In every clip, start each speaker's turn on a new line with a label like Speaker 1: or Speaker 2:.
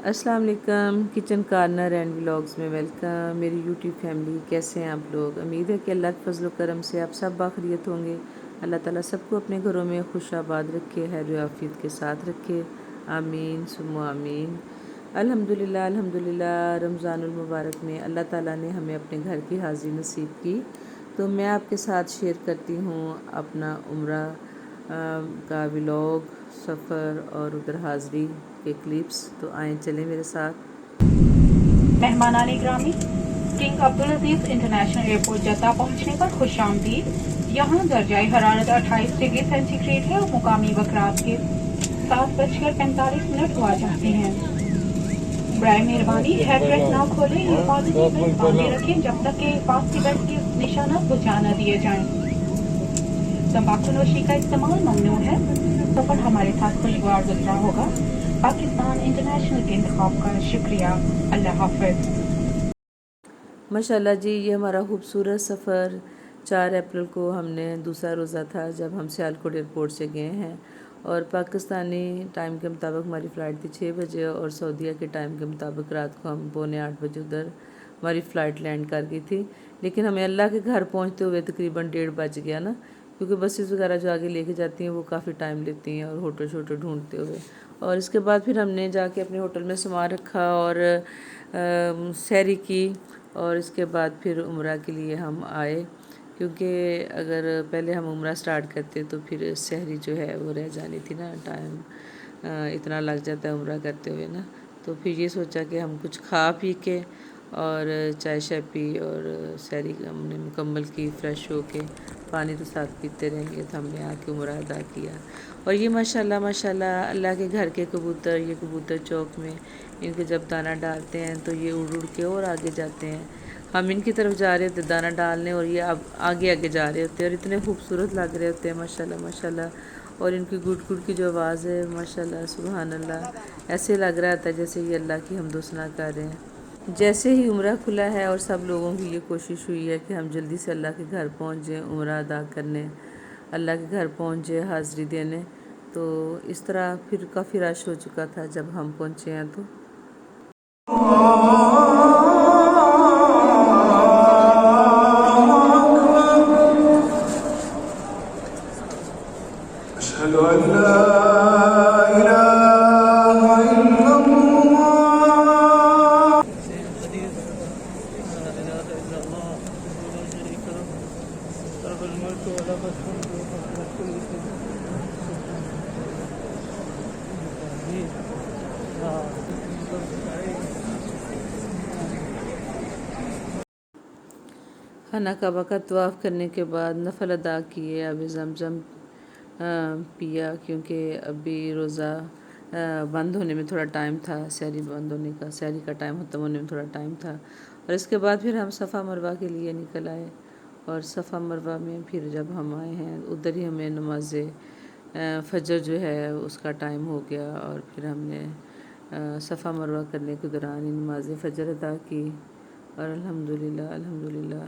Speaker 1: السلام علیکم، kitchen corner and vlogs میں ویلکم۔ میری یوٹیوب فیملی، کیسے ہیں آپ لوگ؟ امید ہے کہ اللہ کے فضل و کرم سے آپ سب باخیریت ہوں گے۔ اللہ تعالیٰ سب کو اپنے گھروں میں خوش آباد رکھے، خیر و عافیت کے ساتھ رکھے، آمین ثم آمین۔ الحمدللہ رمضان المبارک میں اللہ تعالیٰ نے ہمیں اپنے گھر کی حاضری نصیب کی، تو میں آپ کے ساتھ شیئر کرتی ہوں اپنا عمرہ کا ولاگ، سفر اور ادھر حاضری کے کلپس۔ تو آئیں چلیں میرے ساتھ۔
Speaker 2: مہمانان گرامی، King Abdulaziz International Airport Jeddah پہنچنے پر خوش آمدید۔ یہاں درجہ حرارت 28 ڈگری سینٹی گریڈ ہے اور مقامی وقت رات کے 7:45 ہوا جاتے ہیں۔ برائے مہربانی ہیڈ ریسٹ نہ کھولیں یا حفاظتی بیلٹ باندھے رکھیں جب تک کہ حفاظتی بیلٹ کے نشانات بجھا نہ دیے جائیں۔ تمباکو نوشی کا استعمال ممنوع ہے۔ سفر ہمارے ساتھ خوشگوار گزرا ہوگا۔ پاکستان انٹرنیشنل کے انتخاب کا شکریہ۔ اللہ حافظ۔
Speaker 1: ماشاءاللہ جی، یہ ہمارا خوبصورت سفر 4 اپریل کو ہم نے دوسرا روزہ تھا جب ہم سیالکوٹ ایئرپورٹ سے گئے ہیں، اور پاکستانی ٹائم کے مطابق ہماری فلائٹ تھی 6 بجے، اور سعودیہ کے ٹائم کے مطابق رات کو ہم 7:45 بجے ادھر ہماری فلائٹ لینڈ کر گئی تھی۔ لیکن ہمیں اللہ کے گھر پہنچتے ہوئے تقریباً 1:30 بج گیا نا، کیونکہ بسز وغیرہ جو آگے لے کے جاتی ہیں وہ کافی ٹائم لیتی ہیں، اور ہوٹل شوٹل ڈھونڈتے ہوئے، اور اس کے بعد پھر ہم نے جا کے اپنے ہوٹل میں سامان رکھا اور سحری کی، اور اس کے بعد پھر عمرہ کے لیے ہم آئے، کیونکہ اگر پہلے ہم عمرہ سٹارٹ کرتے تو پھر سحری جو ہے وہ رہ جانی تھی نا، ٹائم اتنا لگ جاتا ہے عمرہ کرتے ہوئے نا، تو پھر یہ سوچا کہ ہم کچھ کھا پی کے اور چائے شائے پی اور سحری ہم نے مکمل کی، فریش ہو کے، پانی تو ساتھ پیتے رہیں گے، تو ہم نے آ کے عمرہ ادا کیا۔ اور یہ ماشاءاللہ اللہ کے گھر کے کبوتر، یہ کبوتر چوک میں ان کے جب دانہ ڈالتے ہیں تو یہ اڑ کے اور آگے جاتے ہیں، ہم ان کی طرف جا رہے ہوتے دانہ ڈالنے، اور یہ اب آگے جا رہے ہوتے ہیں، اور اتنے خوبصورت لگ رہے ہوتے ہیں ماشاءاللہ۔ اور ان کی گڈ گڈ کی جو آواز ہے ماشاءاللہ سبحان اللہ، ایسے لگ رہا تھا جیسے یہ اللہ کی حمد و ثنا کر رہے ہیں۔ جیسے ہی عمرہ کھلا ہے اور سب لوگوں کی یہ کوشش ہوئی ہے کہ ہم جلدی سے اللہ کے گھر پہنچ جائیں عمرہ ادا کرنے، اللہ کے گھر پہنچ جائیں حاضری دینے، تو اس طرح پھر کافی رش ہو چکا تھا جب ہم پہنچے ہیں تو
Speaker 3: أشهد أن لا إله إلا الله.
Speaker 1: خانہ کعبہ کا طواف کرنے کے بعد نفل ادا کیے، اب زمزم پیا، کیونکہ ابھی روزہ بند ہونے میں تھوڑا ٹائم تھا، سحری بند ہونے کا، سحری کا ٹائم ختم ہونے میں تھوڑا ٹائم تھا، اور اس کے بعد پھر ہم صفا مروہ کے لیے نکل آئے، اور صفا مروہ میں پھر جب ہم آئے ہیں ادھر ہی ہمیں نماز فجر جو ہے اس کا ٹائم ہو گیا، اور پھر ہم نے صفا مروہ کرنے کے دوران ہی نماز فجر ادا کی، اور الحمدللہ،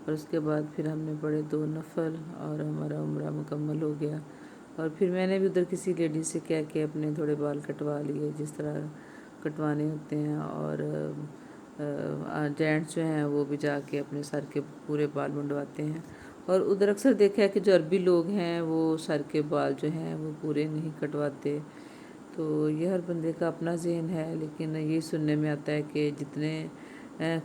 Speaker 1: اور اس کے بعد پھر ہم نے پڑھے 2 نفل اور ہمارا عمرہ مکمل ہو گیا۔ اور پھر میں نے بھی ادھر کسی لیڈی سے کہہ کے اپنے تھوڑے بال کٹوا لیے جس طرح کٹوانے ہوتے ہیں، اور جینٹس جو ہیں وہ بھی جا کے اپنے سر کے پورے بال منڈواتے ہیں، اور ادھر اکثر دیکھا ہے کہ جو عربی لوگ ہیں وہ سر کے بال جو ہیں وہ پورے نہیں کٹواتے، تو یہ ہر بندے کا اپنا ذہن ہے، لیکن یہ سننے میں آتا ہے کہ جتنے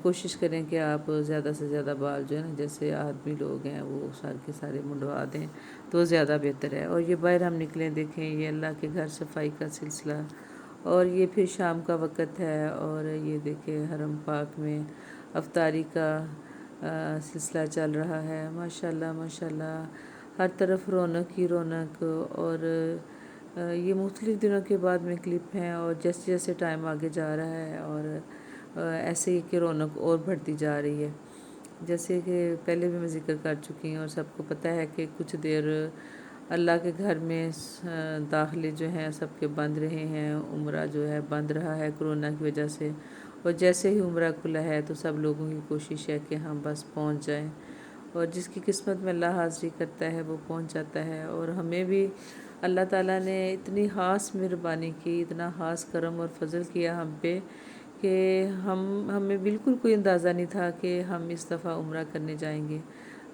Speaker 1: کوشش کریں کہ آپ زیادہ سے زیادہ بال جو ہے نا، جیسے آدمی لوگ ہیں وہ سر کے سارے منڈوا دیں تو زیادہ بہتر ہے۔ اور یہ باہر ہم نکلیں، دیکھیں یہ اللہ کے گھر صفائی کا سلسلہ، اور یہ پھر شام کا وقت ہے، اور یہ دیکھیں حرم پاک میں افطاری کا سلسلہ چل رہا ہے، ماشاءاللہ ہر طرف رونق ہی رونق، اور یہ مختلف دنوں کے بعد میں کلپ ہیں، اور جیسے جیسے ٹائم آگے جا رہا ہے اور ایسے ہی کہ رونق اور بڑھتی جا رہی ہے، جیسے کہ پہلے بھی میں ذکر کر چکی ہوں، اور سب کو پتہ ہے کہ کچھ دیر اللہ کے گھر میں داخلے جو ہیں سب کے بند رہے ہیں، عمرہ جو ہے بند رہا ہے کرونا کی وجہ سے، اور جیسے ہی عمرہ کھلا ہے تو سب لوگوں کی کوشش ہے کہ ہم بس پہنچ جائیں، اور جس کی قسمت میں اللہ حاضری کرتا ہے وہ پہنچ جاتا ہے، اور ہمیں بھی اللہ تعالیٰ نے اتنی خاص مہربانی کی، اتنا خاص کرم اور فضل کیا ہم پہ کہ ہمیں بالکل کوئی اندازہ نہیں تھا کہ ہم اس دفعہ عمرہ کرنے جائیں گے۔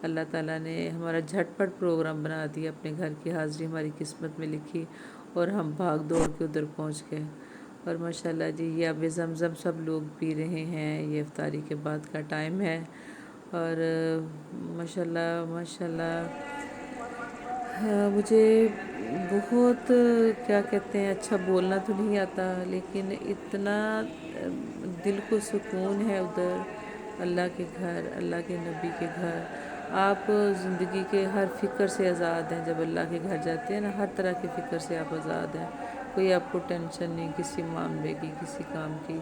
Speaker 1: اللہ تعالیٰ نے ہمارا جھٹ پٹ پروگرام بنا دیا، اپنے گھر کی حاضری ہماری قسمت میں لکھی اور ہم بھاگ دوڑ کے ادھر پہنچ گئے۔ اور ماشاءاللہ جی یہ آب زمزم سب لوگ پی رہے ہیں، یہ افطاری کے بعد کا ٹائم ہے۔ اور ماشاءاللہ ماشاءاللہ مجھے بہت کیا کہتے ہیں، اچھا بولنا تو نہیں آتا، لیکن اتنا دل کو سکون ہے ادھر، اللہ کے گھر، اللہ کے نبی کے گھر۔ آپ زندگی کے ہر فکر سے آزاد ہیں جب اللہ کے گھر جاتے ہیں نا، ہر طرح کی فکر سے آپ آزاد ہیں، کوئی آپ کو ٹینشن نہیں کسی معاملے کی، کسی کام کی۔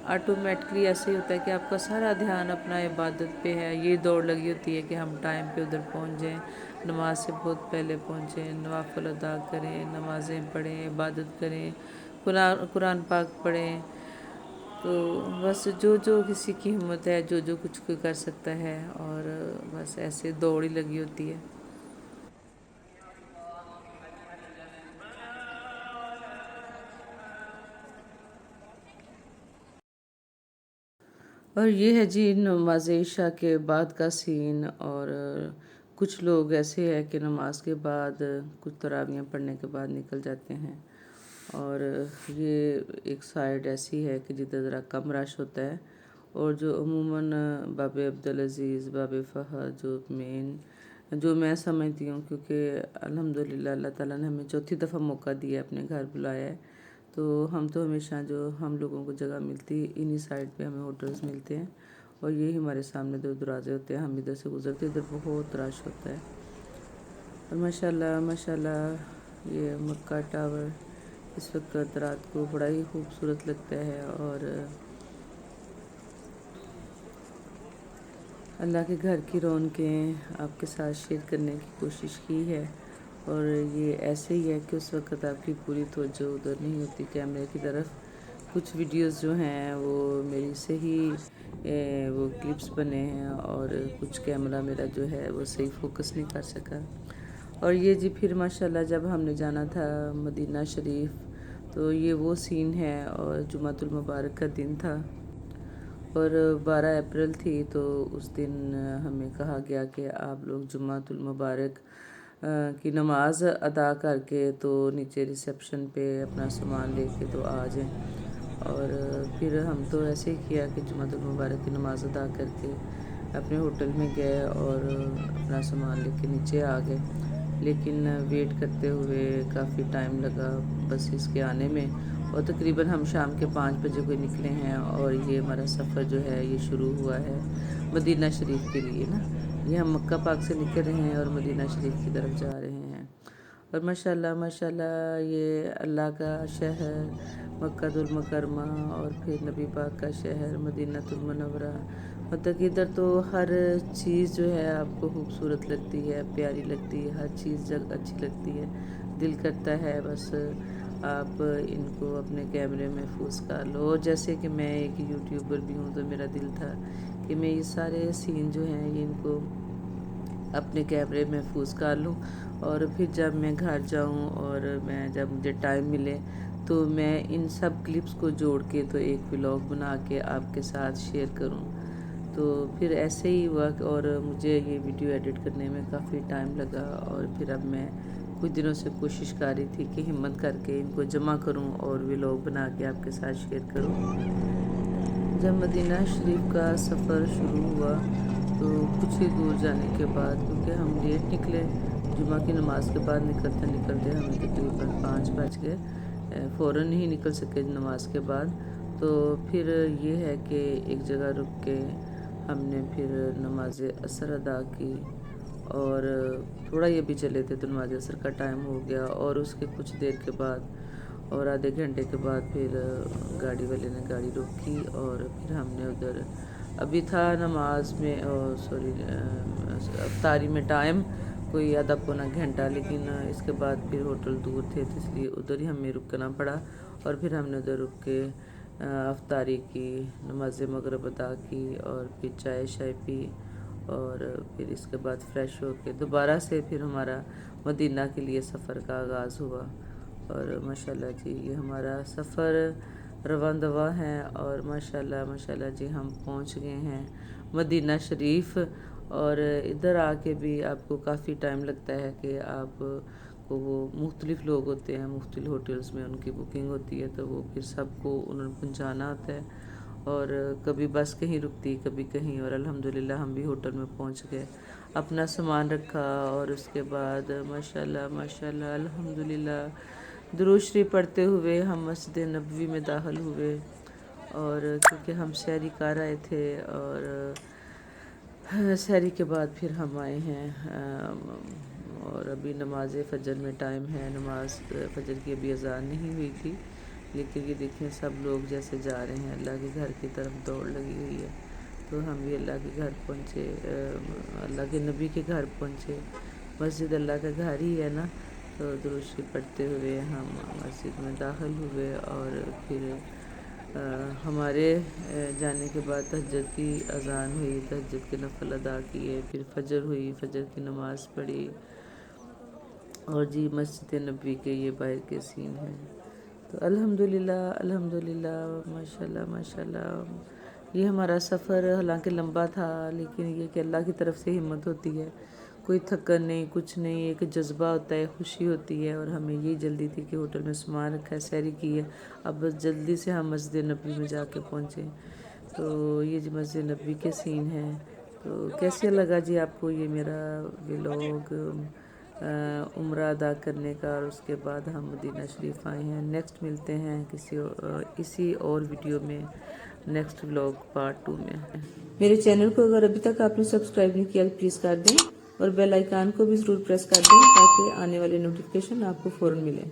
Speaker 1: آٹومیٹکلی ایسے ہی ہوتا ہے کہ آپ کا سارا دھیان اپنا عبادت پہ ہے، یہ دوڑ لگی ہوتی ہے کہ ہم ٹائم پہ ادھر پہنچ جائیں، نماز سے بہت پہلے پہنچیں، نوافل ادا کریں، نمازیں پڑھیں، عبادت کریں، قرآن پاک پڑھیں۔ تو بس جو کسی کی ہمت ہے، جو کچھ کوئی کر سکتا ہے، اور بس ایسے دوڑ ہی لگی ہوتی ہے۔ اور یہ ہے جی نماز عشاء کے بعد کا سین۔ اور کچھ لوگ ایسے ہیں کہ نماز کے بعد کچھ تراویحیں پڑھنے کے بعد نکل جاتے ہیں، اور یہ ایک سائیڈ ایسی ہے کہ جدھر ذرا کم رش ہوتا ہے، اور جو عموماً باب عبدالعزیز، باب فہد جو میں سمجھتی ہوں، کیونکہ الحمدللہ اللہ تعالیٰ نے ہمیں چوتھی دفعہ موقع دیا ہے، اپنے گھر بلایا ہے، تو ہم تو ہمیشہ جو ہم لوگوں کو جگہ ملتی انہی سائڈ پہ ہمیں ہوٹلز ملتے ہیں، اور یہی ہمارے سامنے دو دروازے ہوتے ہیں، ہم ادھر سے گزرتے، ادھر بہت رش ہوتا ہے۔ اور ماشاءاللہ ماشاءاللہ یہ مکہ ٹاور اس وقت رات کو بڑا ہی خوبصورت لگتا ہے، اور اللہ کے گھر کی رونقیں آپ کے ساتھ شیئر کرنے کی کوشش کی ہے۔ اور یہ ایسے ہی ہے کہ اس وقت آپ کی پوری توجہ ادھر نہیں ہوتی کیمرے کی طرف، کچھ ویڈیوز جو ہیں وہ میری سے ہی وہ کلپس بنے ہیں، اور کچھ کیمرہ میرا جو ہے وہ صحیح فوکس نہیں کر سکا۔ اور یہ جی پھر ماشاءاللہ جب ہم نے جانا تھا مدینہ شریف، تو یہ وہ سین ہے، اور جمعۃ المبارک کا دن تھا، اور 12 اپریل تھی، تو اس دن ہمیں کہا گیا کہ آپ لوگ جمعۃ المبارک کی نماز ادا کر کے تو نیچے ریسیپشن پہ اپنا سامان لے کے تو آ جائیں۔ اور پھر ہم تو ایسے ہی کیا کہ جمعۃ المبارک کی نماز ادا کر کے اپنے ہوٹل میں گئے اور اپنا سامان لے کے نیچے آ گئے، لیکن ویٹ کرتے ہوئے کافی ٹائم لگا بسیز کے آنے میں، اور تقریباً ہم شام کے 5 بجے کوئی نکلے ہیں، اور یہ ہمارا سفر جو ہے یہ شروع ہوا ہے مدینہ شریف کے لیے نا، یہ ہم مکہ پاک سے نکل رہے ہیں اور مدینہ شریف کی طرف جا رہے ہیں۔ اور ماشاءاللہ ماشاءاللہ یہ اللہ کا شہر مکہ المکرمہ، اور پھر نبی پاک کا شہر مدینہ المنورہ، مطلب کہ ادھر تو ہر چیز جو ہے آپ کو خوبصورت لگتی ہے، پیاری لگتی ہے، ہر چیز اچھی لگتی ہے، دل کرتا ہے بس آپ ان کو اپنے کیمرے محفوظ کر لو۔ اور جیسے کہ میں ایک یوٹیوبر بھی ہوں، تو میرا دل تھا کہ میں یہ سارے سین جو ہیں یہ ان کو اپنے کیمرے محفوظ کر لوں، اور پھر جب میں گھر جاؤں اور میں جب مجھے ٹائم ملے تو میں ان سب کلپس کو جوڑ کے تو ایک ولاگ بنا کے آپ کے ساتھ شیئر کروں۔ تو پھر ایسے ہی ہوا، اور مجھے یہ ویڈیو ایڈٹ کرنے میں کافی ٹائم لگا، اور پھر اب میں کچھ دنوں سے کوشش کر رہی تھی کہ ہمت کر کے ان کو جمع کروں اور ولاگ بنا کے آپ کے ساتھ شیئر کروں۔ جب مدینہ شریف کا سفر شروع ہوا تو کچھ ہی دور جانے کے بعد، کیونکہ ہم لیٹ نکلے، جمعہ کی نماز کے بعد نکلتے نکلتے ہمیں تقریباً 5 بج گئے، فوراً ہی نکل سکے نماز کے بعد، تو پھر یہ ہے کہ ایک جگہ رک کے ہم نے پھر نماز عصر ادا کی، اور تھوڑا یہ بھی چلے تھے تو نماز عصر کا ٹائم ہو گیا، اور اس کے کچھ دیر کے بعد اور آدھے گھنٹے کے بعد پھر گاڑی والے نے گاڑی روکی، اور پھر ہم نے ادھر ابھی تھا نماز میں افطاری میں ٹائم کوئی آدھا پونا گھنٹہ، لیکن اس کے بعد پھر ہوٹل دور تھے تو اس لیے ادھر ہی ہمیں رکنا پڑا، اور پھر ہم نے ادھر رک کے افطاری کی، نماز مغرب ادا کی، اور پھر چائے شائے پی، اور پھر اس کے بعد فریش ہو کے دوبارہ سے پھر ہمارا مدینہ کے لیے سفر کا آغاز ہوا۔ اور ماشاءاللہ جی یہ ہمارا سفر رواں دواں ہے، اور ماشاءاللہ جی ہم پہنچ گئے ہیں مدینہ شریف۔ اور ادھر آ کے بھی آپ کو کافی ٹائم لگتا ہے کہ آپ کو وہ مختلف لوگ ہوتے ہیں، مختلف ہوٹلز میں ان کی بکنگ ہوتی ہے، تو وہ پھر سب کو انہوں نے پہنچانا ہوتا ہے، اور کبھی بس کہیں رکتی کبھی کہیں، اور الحمدللہ ہم بھی ہوٹل میں پہنچ گئے، اپنا سامان رکھا، اور اس کے بعد ماشاءاللہ الحمدللہ درود شریف پڑھتے ہوئے ہم مسجد نبوی میں داخل ہوئے، اور کیونکہ ہم سحری کر آئے تھے، اور سحری کے بعد پھر ہم آئے ہیں، اور ابھی نماز فجر میں ٹائم ہے، نماز فجر کی ابھی اذان نہیں ہوئی تھی، لیکن یہ دیکھیں سب لوگ جیسے جا رہے ہیں اللہ کے گھر کی طرف دوڑ لگی ہوئی ہے، تو ہم بھی اللہ کے گھر پہنچے، اللہ کے نبی کے گھر پہنچے، مسجد اللہ کا گھر ہی ہے نا، تو درود شریف پڑھتے ہوئے ہم مسجد میں داخل ہوئے، اور پھر ہمارے جانے کے بعد تہجد کی اذان ہوئی، تہجد کے نفل ادا کیے، پھر فجر ہوئی، فجر کی نماز پڑھی، اور جی مسجد نبوی کے یہ باہر کے سین ہیں۔ تو الحمدللہ ماشاءاللہ یہ ہمارا سفر حالانکہ لمبا تھا، لیکن یہ کہ اللہ کی طرف سے ہمت ہوتی ہے، کوئی تھکن نہیں، کچھ نہیں، ایک جذبہ ہوتا ہے، خوشی ہوتی ہے، اور ہمیں یہی جلدی تھی کہ ہوٹل میں سامان رکھا ہے، سحری کی ہے، اب بس جلدی سے ہم مسجد نبوی میں جا کے پہنچے۔ تو یہ جی مسجد نبوی کے سین ہیں۔ تو کیسے لگا جی آپ کو یہ میرا ولاگ عمرہ ادا کرنے کا، اور اس کے بعد ہم مدینہ شریف آئے ہیں۔ نیکسٹ ملتے ہیں اسی اور ویڈیو میں، نیکسٹ ولاگ پارٹ 2 میں۔ میرے چینل کو اگر ابھی تک آپ نے سبسکرائب نہیں کیا تو پلیز کر دیں، اور بیل آئیکن کو بھی ضرور پریس کر دیں تاکہ آنے والے نوٹیفیکیشن آپ کو فوراً ملیں۔